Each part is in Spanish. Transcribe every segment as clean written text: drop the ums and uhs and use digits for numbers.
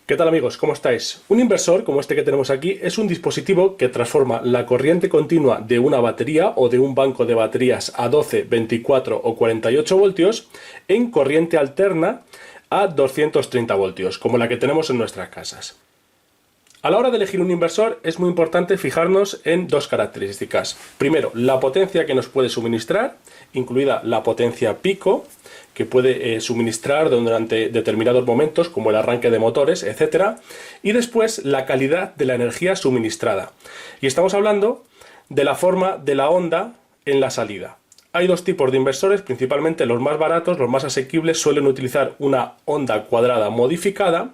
¿Qué tal amigos? ¿Cómo estáis? Un inversor como este que tenemos aquí es un dispositivo que transforma la corriente continua de una batería o de un banco de baterías a 12, 24 o 48 voltios en corriente alterna a 230 voltios, como la que tenemos en nuestras casas. A la hora de elegir un inversor es muy importante fijarnos en dos características. Primero, la potencia que nos puede suministrar, incluida la potencia pico, que puede suministrar durante determinados momentos, como el arranque de motores, etc. Y después, la calidad de la energía suministrada. Y estamos hablando de la forma de la onda en la salida. Hay dos tipos de inversores, principalmente los más baratos, los más asequibles, suelen utilizar una onda cuadrada modificada.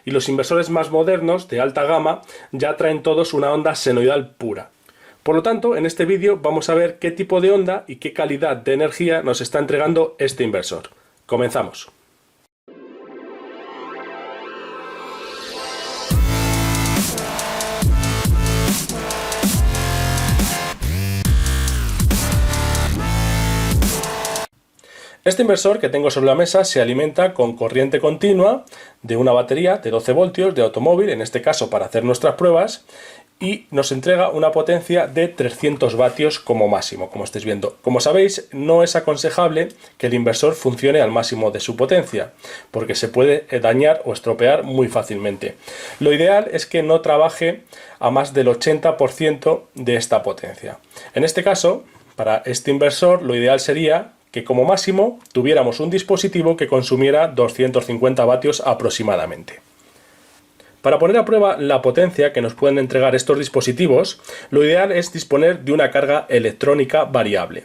Y los inversores más modernos, de alta gama, ya traen todos una onda senoidal pura. Por lo tanto, en este vídeo vamos a ver qué tipo de onda y qué calidad de energía nos está entregando este inversor. Comenzamos. Este inversor que tengo sobre la mesa se alimenta con corriente continua de una batería de 12 voltios de automóvil, en este caso para hacer nuestras pruebas, y nos entrega una potencia de 300 vatios como máximo, como estáis viendo. Como sabéis, no es aconsejable que el inversor funcione al máximo de su potencia, porque se puede dañar o estropear muy fácilmente. Lo ideal es que no trabaje a más del 80% de esta potencia. En este caso, para este inversor, lo ideal sería que como máximo tuviéramos un dispositivo que consumiera 250 vatios aproximadamente. Para poner a prueba la potencia que nos pueden entregar estos dispositivos, lo ideal es disponer de una carga electrónica variable.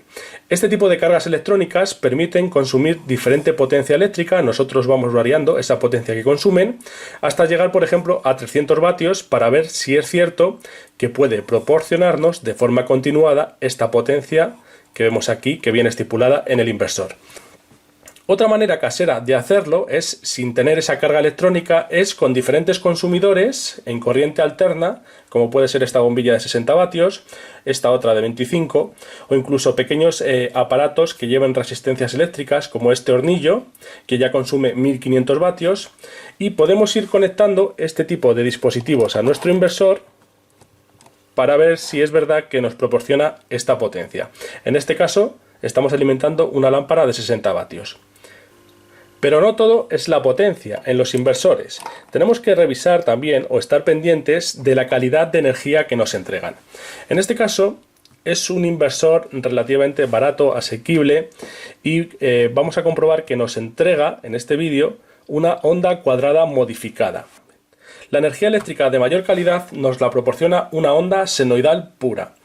Este tipo de cargas electrónicas permiten consumir diferente potencia eléctrica, nosotros vamos variando esa potencia que consumen, hasta llegar por ejemplo a 300 vatios para ver si es cierto que puede proporcionarnos de forma continuada esta potencia que vemos aquí, que viene estipulada en el inversor. Otra manera casera de hacerlo es, sin tener esa carga electrónica, es con diferentes consumidores en corriente alterna, como puede ser esta bombilla de 60 vatios, esta otra de 25, o incluso pequeños aparatos que lleven resistencias eléctricas, como este hornillo, que ya consume 1500 vatios, y podemos ir conectando este tipo de dispositivos a nuestro inversor para ver si es verdad que nos proporciona esta potencia. En este caso, estamos alimentando una lámpara de 60 vatios. Pero no todo es la potencia en los inversores. Tenemos que revisar también o estar pendientes de la calidad de energía que nos entregan. En este caso es un inversor relativamente barato, asequible, y vamos a comprobar que nos entrega en este vídeo una onda cuadrada modificada. La energía eléctrica de mayor calidad nos la proporciona una onda senoidal pura.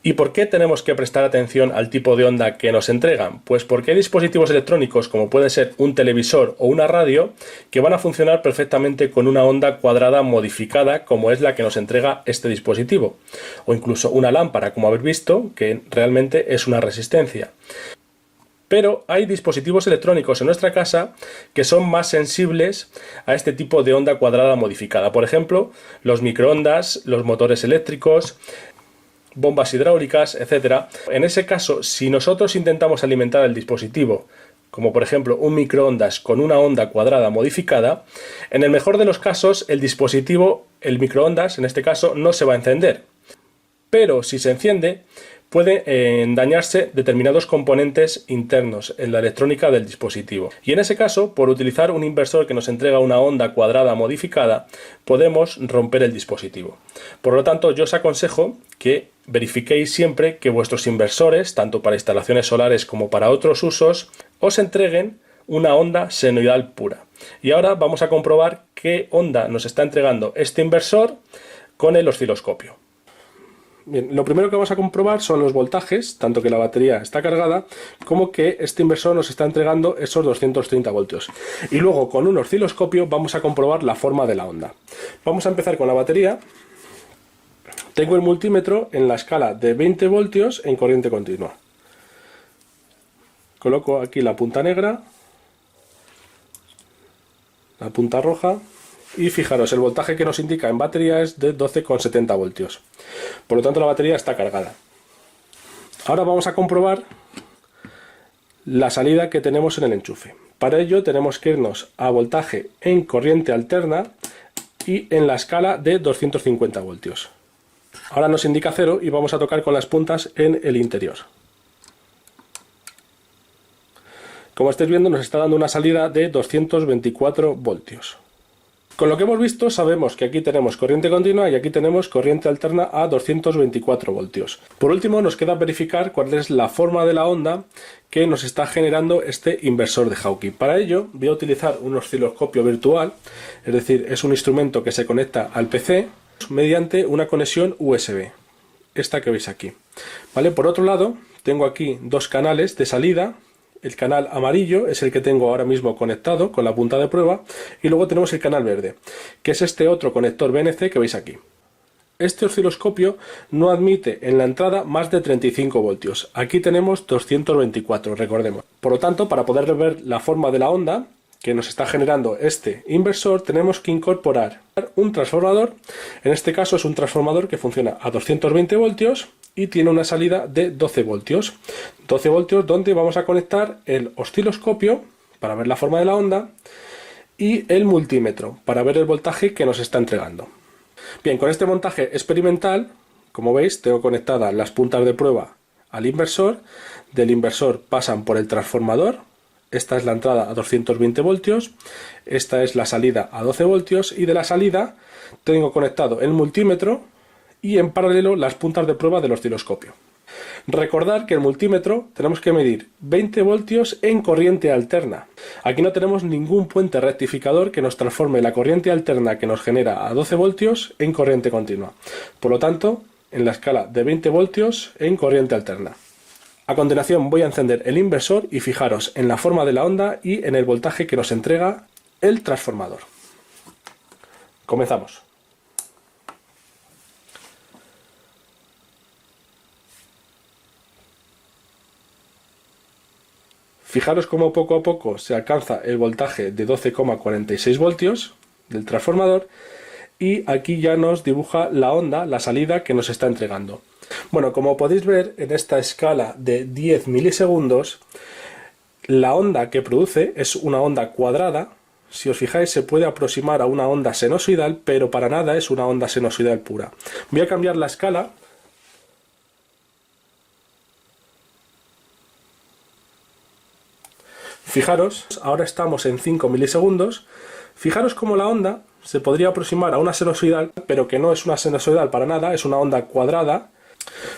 ¿Y por qué tenemos que prestar atención al tipo de onda que nos entregan? Pues porque hay dispositivos electrónicos, como puede ser un televisor o una radio, que van a funcionar perfectamente con una onda cuadrada modificada, como es la que nos entrega este dispositivo. O incluso una lámpara, como habéis visto, que realmente es una resistencia. Pero hay dispositivos electrónicos en nuestra casa que son más sensibles a este tipo de onda cuadrada modificada. Por ejemplo, los microondas, los motores eléctricos, bombas hidráulicas, etc. En ese caso, si nosotros intentamos alimentar el dispositivo, como por ejemplo un microondas con una onda cuadrada modificada, en el mejor de los casos el dispositivo, el microondas en este caso, no se va a encender. Pero si se enciende, pueden dañarse determinados componentes internos en la electrónica del dispositivo. Y en ese caso, por utilizar un inversor que nos entrega una onda cuadrada modificada, podemos romper el dispositivo. Por lo tanto, yo os aconsejo que verifiquéis siempre que vuestros inversores, tanto para instalaciones solares como para otros usos, os entreguen una onda senoidal pura. Y ahora vamos a comprobar qué onda nos está entregando este inversor con el osciloscopio. Bien, lo primero que vamos a comprobar son los voltajes, tanto que la batería está cargada como que este inversor nos está entregando esos 230 voltios. Y luego con un osciloscopio vamos a comprobar la forma de la onda. Vamos a empezar con la batería. Tengo el multímetro en la escala de 20 voltios en corriente continua. Coloco aquí la punta negra, la punta roja. Y fijaros, el voltaje que nos indica en batería es de 12,70 voltios. Por lo tanto, la batería está cargada. Ahora vamos a comprobar la salida que tenemos en el enchufe. Para ello tenemos que irnos a voltaje en corriente alterna y en la escala de 250 voltios. Ahora nos indica 0 y vamos a tocar con las puntas en el interior. Como estáis viendo, nos está dando una salida de 224 voltios. Con lo que hemos visto sabemos que aquí tenemos corriente continua y aquí tenemos corriente alterna a 224 voltios. Por último nos queda verificar cuál es la forma de la onda que nos está generando este inversor de Hawking. Para ello voy a utilizar un osciloscopio virtual, es decir, es un instrumento que se conecta al PC mediante una conexión USB, esta que veis aquí. ¿Vale? Por otro lado tengo aquí dos canales de salida. El canal amarillo es el que tengo ahora mismo conectado con la punta de prueba y luego tenemos el canal verde, que es este otro conector BNC que veis aquí. Este osciloscopio no admite en la entrada más de 35 voltios. Aquí tenemos 224, recordemos. Por lo tanto, para poder ver la forma de la onda que nos está generando este inversor, tenemos que incorporar un transformador. En este caso es un transformador que funciona a 220 voltios y tiene una salida de 12 voltios. 12 voltios donde vamos a conectar el osciloscopio para ver la forma de la onda y el multímetro para ver el voltaje que nos está entregando. Bien, con este montaje experimental, como veis, tengo conectadas las puntas de prueba al inversor. Del inversor pasan por el transformador. Esta es la entrada a 220 voltios, esta es la salida a 12 voltios y de la salida tengo conectado el multímetro y en paralelo las puntas de prueba del osciloscopio. Recordar que el multímetro tenemos que medir 20 voltios en corriente alterna. Aquí no tenemos ningún puente rectificador que nos transforme la corriente alterna que nos genera a 12 voltios en corriente continua. Por lo tanto, en la escala de 20 voltios en corriente alterna. A continuación voy a encender el inversor y fijaros en la forma de la onda y en el voltaje que nos entrega el transformador. Comenzamos. Fijaros cómo poco a poco se alcanza el voltaje de 12,46 voltios del transformador y aquí ya nos dibuja la onda, la salida que nos está entregando. Bueno, como podéis ver en esta escala de 10 milisegundos, la onda que produce es una onda cuadrada. Si os fijáis se puede aproximar a una onda sinusoidal, pero para nada es una onda sinusoidal pura. Voy a cambiar la escala. Fijaros, ahora estamos en 5 milisegundos. Fijaros cómo la onda se podría aproximar a una sinusoidal, pero que no es una sinusoidal para nada, es una onda cuadrada.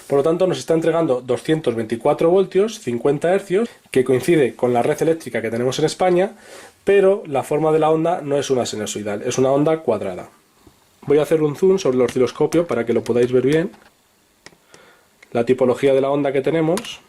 Por lo tanto nos está entregando 224 voltios, 50 hercios, que coincide con la red eléctrica que tenemos en España, pero la forma de la onda no es una sinusoidal, es una onda cuadrada. Voy a hacer un zoom sobre el osciloscopio para que lo podáis ver bien. La tipología de la onda que tenemos.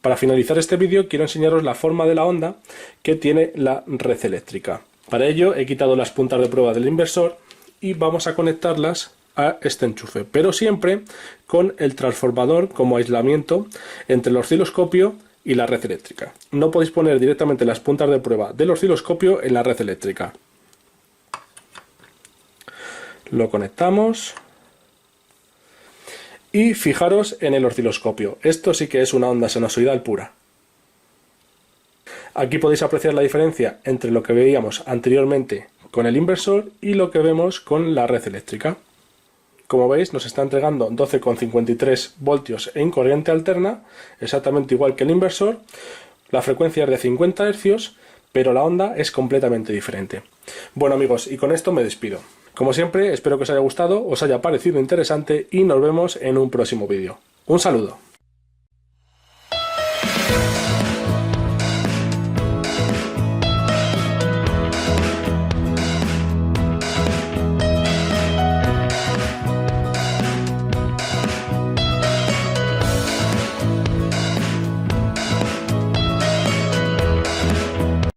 Para finalizar este vídeo quiero enseñaros la forma de la onda que tiene la red eléctrica. Para ello he quitado las puntas de prueba del inversor y vamos a conectarlas a este enchufe, pero siempre con el transformador como aislamiento entre el osciloscopio y la red eléctrica. No podéis poner directamente las puntas de prueba del osciloscopio en la red eléctrica. Lo conectamos. Y fijaros en el osciloscopio, esto sí que es una onda sinusoidal pura. Aquí podéis apreciar la diferencia entre lo que veíamos anteriormente con el inversor y lo que vemos con la red eléctrica. Como veis nos está entregando 12,53 voltios en corriente alterna, exactamente igual que el inversor. La frecuencia es de 50 Hz, pero la onda es completamente diferente. Bueno amigos, y con esto me despido. Como siempre, espero que os haya gustado, os haya parecido interesante y nos vemos en un próximo vídeo. Un saludo.